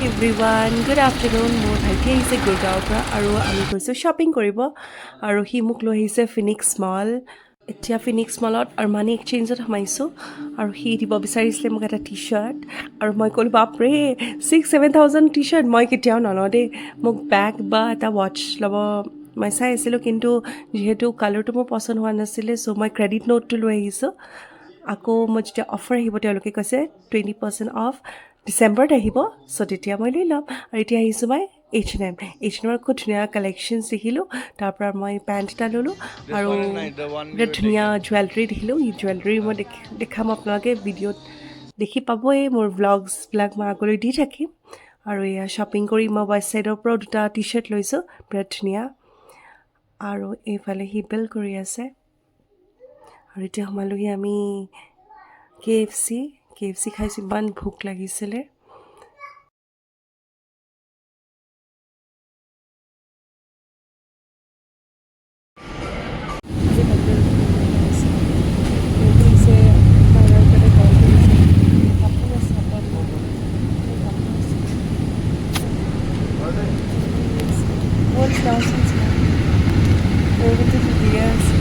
Everyone good afternoon মোৰ ভাইটি আহিছে গুৰগাঁৱৰ পৰা আৰু আমি গৈছোঁ শ্বপিং কৰিব আৰু সি মোক লৈ আহিছে ফিনিক্স মল এতিয়া ফিনিক্স মলত আৰমানি এক্সচেঞ্জত সোমাইছোঁ আৰু সি দিব বিচাৰিছিলে মোক এটা টি চাৰ্ট আৰু মই ক'লোঁ বাপৰে 6,000-7,000 টি চাৰ্ট মই কেতিয়াও নলওঁ দেই মোক বেগ বা এটা ৱাটচ ল'ব মই চাই আছিলোঁ কিন্তু যিহেতু কালাৰটো মোৰ পচন্দ হোৱা নাছিলে চ' মই ক্ৰেডিট নোটটো লৈ আহিছোঁ আকৌ মই যেতিয়া অফাৰ আহিব তেওঁলোকে কৈছে 20% অফ ডিচেম্বৰত আহিব চ' তেতিয়া মই লৈ ল'ম আৰু এতিয়া আহিছোঁ মই H&M খুব ধুনীয়া কালেকশ্যনছ দেখিলোঁ তাৰ পৰা মই পেণ্ট এটা ল'লোঁ আৰু বিৰাট ধুনীয়া জুৱেলাৰী দেখিলোঁ এই জুৱেলাৰী মই দেখাম আপোনালোকে ভিডিঅ'ত দেখি পাবই মোৰ ভ্লগছবিলাক মই আগলৈ দি থাকিম আৰু এয়া শ্বপিং কৰি মই ৱেষ্ট ছাইডৰ পৰাও দুটা টি চাৰ্ট লৈছোঁ বিৰাট ধুনীয়া আৰু এইফালে সি বিল কৰি আছে আৰু এতিয়া সোমালোহি আমি KFC খাইছোঁ ইমান ভোক লাগিছিলে What's nonsense, man? Over to the years.